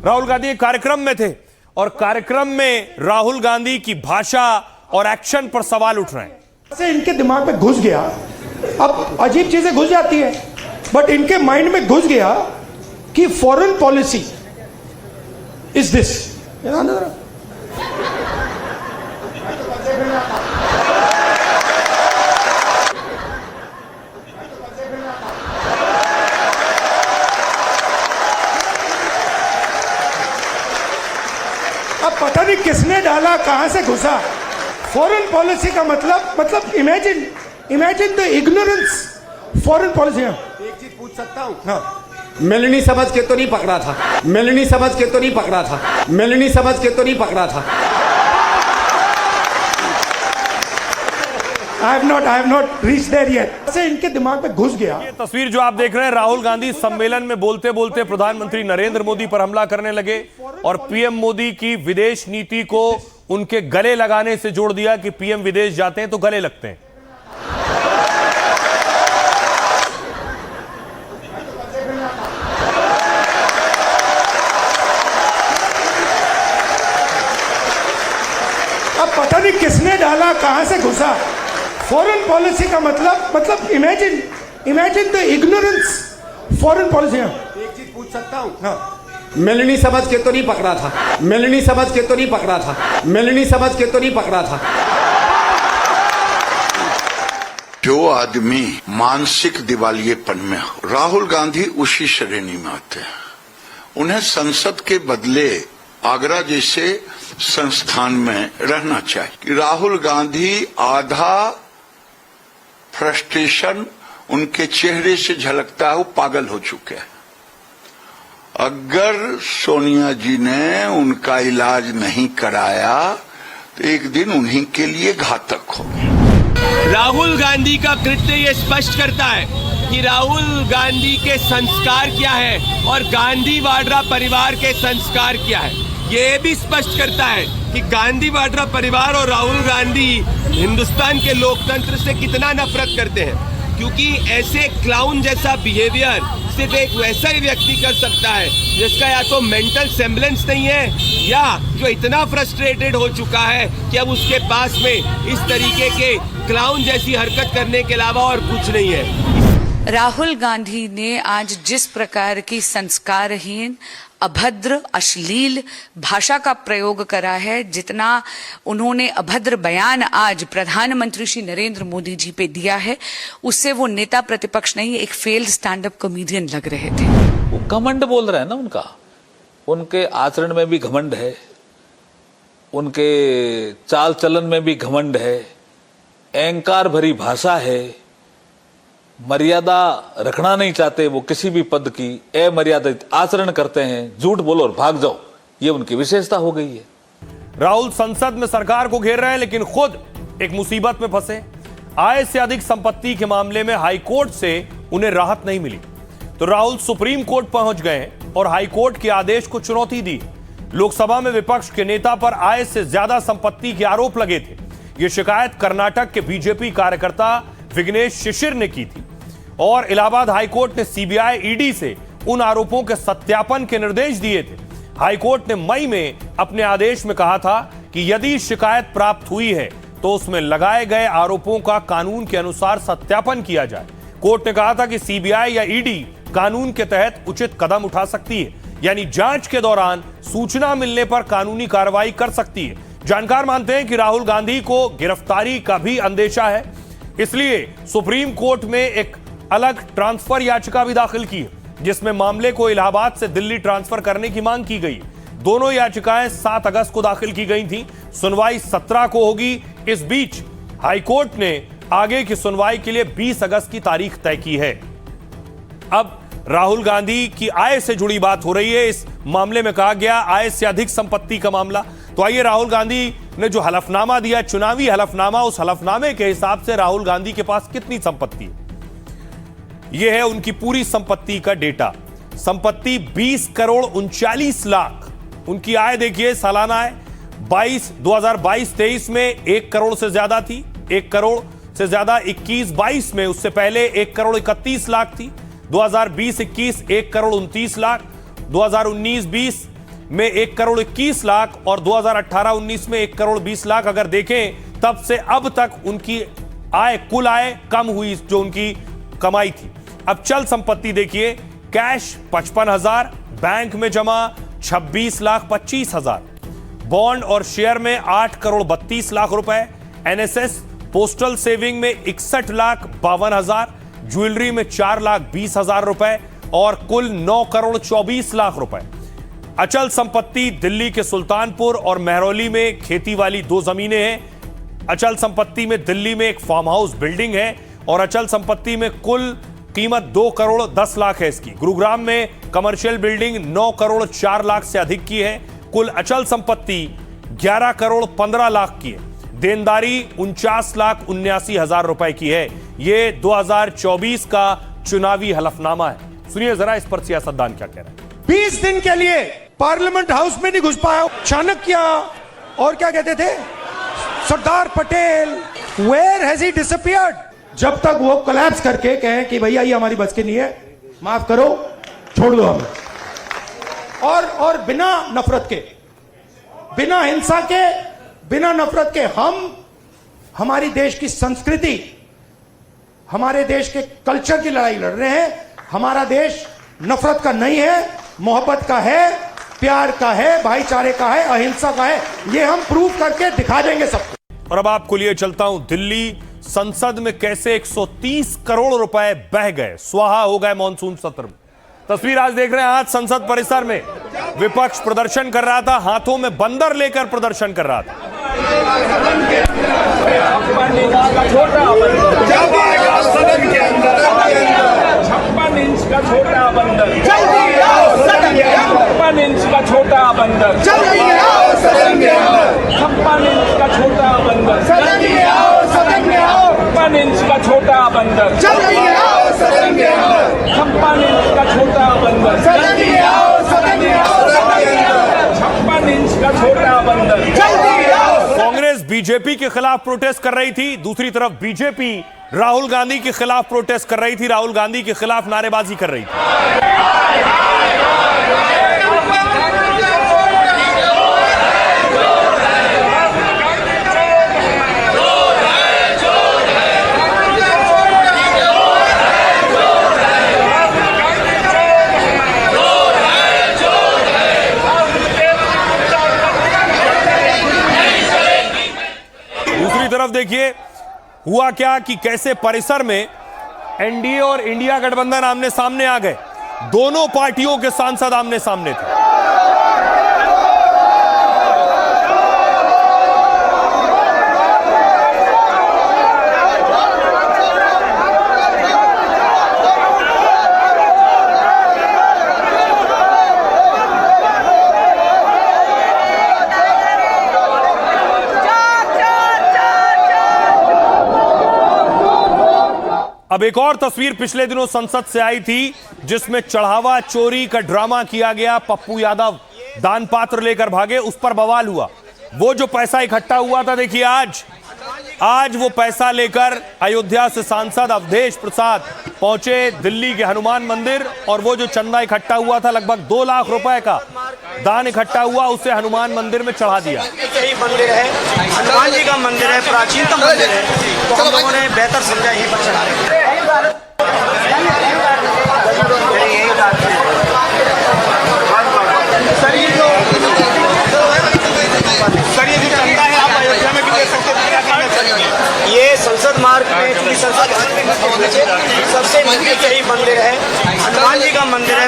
राहुल गांधी एक कार्यक्रम में थे और कार्यक्रम में राहुल गांधी की भाषा और एक्शन पर सवाल उठ रहे हैं। से इनके दिमाग में घुस गया, अब अजीब चीजें घुस जाती है, बट इनके माइंड में घुस गया कि फॉरेन पॉलिसी इज दिस। अब पता नहीं किसने डाला, कहां से घुसा। फॉरेन पॉलिसी का मतलब imagine the ignorance. Foreign policy. एक चीज पूछ सकता हूँ? हाँ, मिलनी समझ के तो नहीं पकड़ा था, मिलनी समझ के तो नहीं पकड़ा था, मिलनी समझ के तो नहीं पकड़ा था। I have not reached there yet। से इनके दिमाग में घुस गया। ये तस्वीर जो आप देख रहे हैं, राहुल गांधी सम्मेलन में बोलते बोलते प्रधानमंत्री नरेंद्र मोदी पर हमला करने लगे और पीएम मोदी की विदेश नीति को उनके गले लगाने से जोड़ दिया कि पीएम विदेश जाते हैं तो गले लगते हैं। अब पता नहीं किसने डाला, कहां से घुसा। फॉरेन पॉलिसी का मतलब imagine the ignorance. Foreign policy. एक चीज पूछ सकता हूँ? हाँ, मिलनी समझ के तो नहीं पकड़ा था, मिलनी समझ के तो नहीं पकड़ा था, मिलनी समझ के तो नहीं पकड़ा था। जो आदमी मानसिक दिवालियेपन में, राहुल गांधी उसी श्रेणी में आते हैं। उन्हें संसद के बदले आगरा जैसे संस्थान में रहना चाहिए। राहुल गांधी आधा फ्रस्ट्रेशन उनके चेहरे से झलकता है, वो पागल हो चुके हैं। अगर सोनिया जी ने उनका इलाज नहीं कराया तो एक दिन उन्हीं के लिए घातक होगा। राहुल गांधी का कृत्य ये स्पष्ट करता है कि राहुल गांधी के संस्कार क्या है और गांधी वाड्रा परिवार के संस्कार क्या है। ये भी स्पष्ट करता है कि गांधी वाड्रा परिवार और राहुल गांधी हिंदुस्तान के लोकतंत्र से कितना नफरत करते हैं, क्योंकि ऐसे क्लाउन जैसा बिहेवियर सिर्फ एक वैसा ही व्यक्ति कर सकता है जिसका या तो मेंटल सेम्बलेंस नहीं है या जो इतना फ्रस्ट्रेटेड हो चुका है कि अब उसके पास में इस तरीके के क्लाउन जैसी हरकत करने के अलावा और कुछ नहीं है। राहुल गांधी ने आज जिस प्रकार की संस्कारहीन, अभद्र, अश्लील भाषा का प्रयोग करा है, जितना उन्होंने अभद्र बयान आज प्रधानमंत्री श्री नरेंद्र मोदी जी पे दिया है, उससे वो नेता प्रतिपक्ष नहीं, एक फेल्ड स्टैंड अप कॉमेडियन लग रहे थे। वो घमंड बोल रहे हैं ना, उनके आचरण में भी घमंड है, उनके चाल चलन में भी घमंड है, अहंकार भरी भाषा है, मर्यादा रखना नहीं चाहते वो किसी भी पद की, अमर्यादित आचरण करते हैं, झूठ बोलो और भाग जाओ, ये उनकी विशेषता हो गई है। राहुल संसद में सरकार को घेर रहे हैं लेकिन खुद एक मुसीबत में फंसे। आय से अधिक संपत्ति के मामले में हाईकोर्ट से उन्हें राहत नहीं मिली तो राहुल सुप्रीम कोर्ट पहुंच गए और हाईकोर्ट के आदेश को चुनौती दी। लोकसभा में विपक्ष के नेता पर आय से ज्यादा संपत्ति के आरोप लगे थे। यह शिकायत कर्नाटक के बीजेपी कार्यकर्ता विघ्नेश शिशिर ने की थी और इलाहाबाद हाईकोर्ट ने सीबीआई ईडी से उन आरोपों के सत्यापन के निर्देश दिए थे। हाईकोर्ट ने मई में अपने आदेश में कहा था कि यदि शिकायत प्राप्त हुई है तो उसमें लगाए गए आरोपों का कानून के अनुसार सत्यापन किया जाए। कोर्ट ने कहा था कि सीबीआई या ईडी कानून के तहत उचित कदम उठा सकती है, यानी जांच के दौरान सूचना मिलने पर कानूनी कार्रवाई कर सकती है। जानकार मानते हैं कि राहुल गांधी को गिरफ्तारी का भी अंदेशा है, इसलिए सुप्रीम कोर्ट में एक अलग ट्रांसफर याचिका भी दाखिल की है जिसमें मामले को इलाहाबाद से दिल्ली ट्रांसफर करने की मांग की गई। दोनों याचिकाएं 7 अगस्त को दाखिल की गई थी। सुनवाई 17 को होगी। इस बीच हाईकोर्ट ने आगे की सुनवाई के लिए 20 अगस्त की तारीख तय की है। अब राहुल गांधी की आय से जुड़ी बात हो रही है। इस मामले में कहा गया आय से अधिक संपत्ति का मामला। तो आइए, राहुल गांधी ने जो हलफनामा दिया, चुनावी हलफनामा, उस हलफनामे के हिसाब से राहुल गांधी के पास कितनी संपत्ति है, यह है उनकी पूरी संपत्ति का डेटा। संपत्ति 20 करोड़ 39 लाख। उनकी आय देखिए, सालाना आय 2022-23 में 1 करोड़ से ज्यादा थी, 1 करोड़ से ज्यादा 21-22 में, उससे पहले 1 करोड़ 31 लाख थी। 2020-21 1 करोड़ 29 लाख, 2019-20 में 1 करोड़ 21 लाख और 2018-19 में 1 करोड़ 20 लाख। अगर देखें तब से अब तक उनकी कुल आय कम हुई जो उनकी कमाई थी। अब चल संपत्ति देखिए, कैश 55,000, बैंक में जमा 26,25,000, बॉन्ड और शेयर में 8 करोड़ 32 लाख रुपए, एनएसएस पोस्टल सेविंग में 61,52,000, ज्वेलरी में 4,20,000 रुपए और कुल 9 करोड़ 24 लाख रुपए। अचल संपत्ति दिल्ली के सुल्तानपुर और महरौली में खेती वाली 2 जमीनें हैं। अचल संपत्ति में दिल्ली में एक फार्म हाउस बिल्डिंग है और अचल संपत्ति में कुल कीमत 2 करोड़ 10 लाख है इसकी। गुरुग्राम में कमर्शियल बिल्डिंग 9 करोड़ 4 लाख से अधिक की है। कुल अचल संपत्ति 11 करोड़ 15 लाख की है। देनदारी 49,79,000 रुपए की है। ये 2024 का चुनावी हलफनामा है। सुनिए जरा इस पर सियासतदान क्या कह रहे हैं। 20 दिन के लिए पार्लियामेंट हाउस में नहीं घुस पाया चाणक्य और क्या कहते थे Sardar Patel, where has he disappeared? जब तक वो कोलैप्स करके कहें कि भैया ये हमारी बस की नहीं है, माफ करो, छोड़ दो हमें, और बिना नफरत के, बिना हिंसा के, बिना नफरत के हम हमारी देश की संस्कृति, हमारे देश के कल्चर की लड़ाई लड़ रहे हैं। हमारा देश नफरत का नहीं है, मोहब्बत का है, प्यार का है, भाईचारे का है, अहिंसा का है। ये हम प्रूव करके दिखा देंगे सबको। और अब आपको लिए चलता हूं दिल्ली संसद में कैसे 130 करोड़ रुपए बह गए, स्वाहा हो गए मॉनसून सत्र में। तस्वीर आज देख रहे हैं। आज संसद परिसर में विपक्ष प्रदर्शन कर रहा था, हाथों में बंदर लेकर प्रदर्शन कर रहा था। छप्पन इंच का छोटा बंदर, 56 इंच का छोटा बंदर, 56 इंच का छोटा बंदर, 56 इंच का छोटा बंदर, 56 इंच का छोटा बंदर, 56 इंच का छोटा बंदर। कांग्रेस बीजेपी के खिलाफ प्रोटेस्ट कर रही थी, दूसरी तरफ बीजेपी राहुल गांधी के खिलाफ प्रोटेस्ट कर रही थी, राहुल गांधी के खिलाफ नारेबाजी कर रही थी। दूसरी तरफ देखिए हुआ क्या कि कैसे परिसर में एनडीए और इंडिया गठबंधन आमने सामने आ गए। दोनों पार्टियों के सांसद आमने सामने थे। अब एक और तस्वीर पिछले दिनों संसद से आई थी जिसमें चढ़ावा चोरी का ड्रामा किया गया। पप्पू यादव दान पात्र लेकर भागे, उस पर बवाल हुआ। वो जो पैसा इकट्ठा हुआ था, देखिए आज वो पैसा लेकर अयोध्या से सांसद अवधेश प्रसाद पहुंचे दिल्ली के हनुमान मंदिर, और वो जो चंदा इकट्ठा हुआ था लगभग 2 लाख रुपए का दान इकट्ठा हुआ, उसे हनुमान मंदिर में चढ़ा दिया। यही मंदिर है, हनुमान जी का मंदिर है, प्राचीनतम मंदिर है, तो हम लोगों ने बेहतर समझा यहीं पर चढ़ा रहे। सर ये जो चंदा है आप अयोध्या में भी दे सकते हैं। ये संसद मार्ग में, क्योंकि संसद सबसे नजदीक यही मंदिर है, हनुमान जी का मंदिर है।